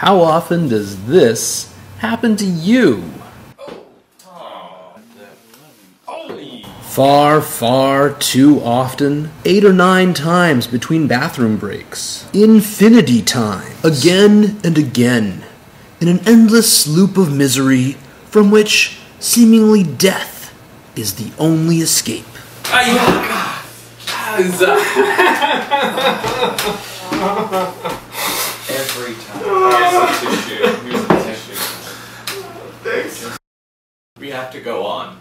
How often does this happen to you? Far, far too often. 8 or 9 times between bathroom breaks. Infinity time. Again and again. In an endless loop of misery from which seemingly death is the only escape. Every time. Here's the tissue. Thanks. We have to go on.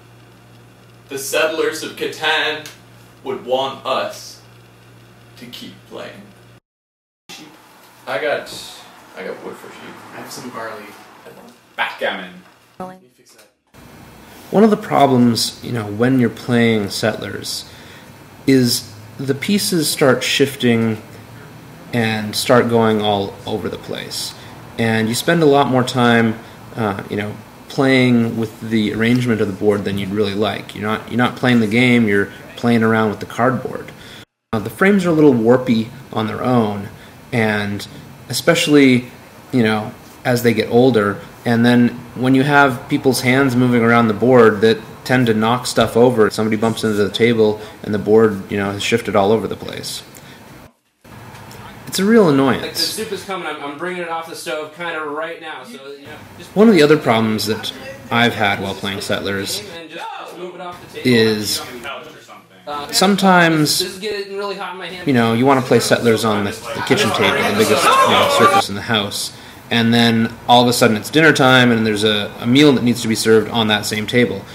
The settlers of Catan would want us to keep playing. I got wood for sheep. I have some barley. Backgammon. One of the problems, when you're playing Settlers is the pieces start shifting and start going all over the place. And you spend a lot more time, playing with the arrangement of the board than you'd really like. You're not playing the game, you're playing around with the cardboard. The frames are a little warpy on their own, and especially, as they get older, and then when you have people's hands moving around the board that tend to knock stuff over, somebody bumps into the table and the board, has shifted all over the place. It's a real annoyance. Like the soup is coming, I'm bringing it off the stove kind of right now, so One of the other problems that I've had while playing Settlers is sometimes, this is getting really hot in my hand. you want to play Settlers on the kitchen table, the biggest surface in the house, and then all of a sudden it's dinner time and there's a meal that needs to be served on that same table.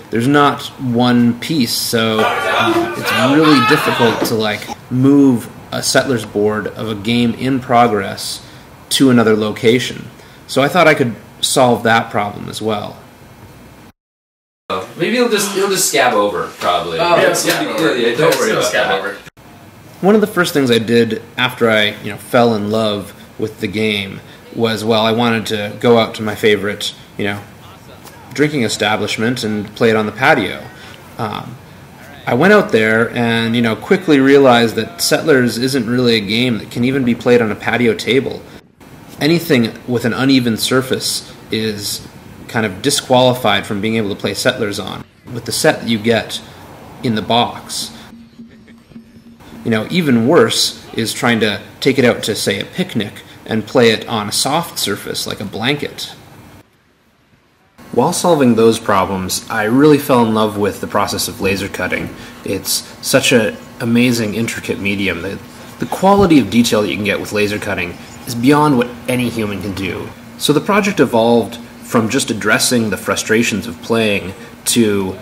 There's not one piece, so it's really difficult to move a Settlers board of a game in progress to another location. So I thought I could solve that problem as well. Maybe it'll just scab over, probably. Oh, yeah, scab over. Yeah, don't worry about that. One of the first things I did after I fell in love with the game was, I wanted to go out to my favorite drinking establishment and play it on the patio. I went out there and quickly realized that Settlers isn't really a game that can even be played on a patio table. Anything with an uneven surface is kind of disqualified from being able to play Settlers on. With the set that you get in the box, even worse is trying to take it out to, say, a picnic and play it on a soft surface like a blanket. While solving those problems, I really fell in love with the process of laser cutting. It's such an amazing, intricate medium. The quality of detail that you can get with laser cutting is beyond what any human can do. So the project evolved from just addressing the frustrations of playing to,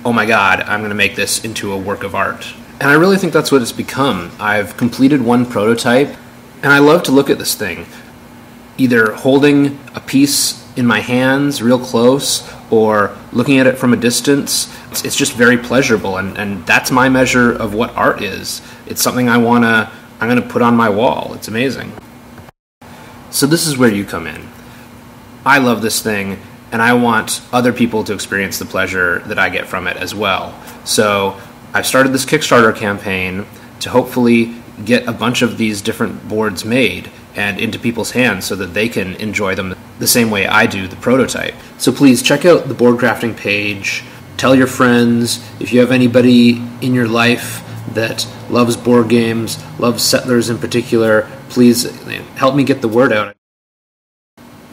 oh my god, I'm going to make this into a work of art. And I really think that's what it's become. I've completed one prototype, and I love to look at this thing, either holding a piece in my hands real close or looking at it from a distance. It's just very pleasurable, and that's my measure of what art is. It's something I'm going to put on my wall. It's amazing. So this is where you come in. I love this thing, and I want other people to experience the pleasure that I get from it as well. So I've started this Kickstarter campaign to hopefully get a bunch of these different boards made and into people's hands so that they can enjoy them the same way I do the prototype. So please check out the Boardcrafting page, tell your friends, if you have anybody in your life that loves board games, loves Settlers in particular, please help me get the word out.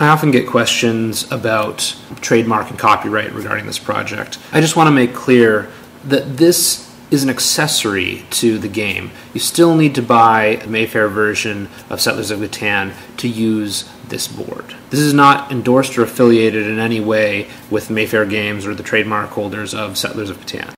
I often get questions about trademark and copyright regarding this project. I just want to make clear that this is an accessory to the game. You still need to buy a Mayfair version of Settlers of Catan to use this board. This is not endorsed or affiliated in any way with Mayfair Games or the trademark holders of Settlers of Catan.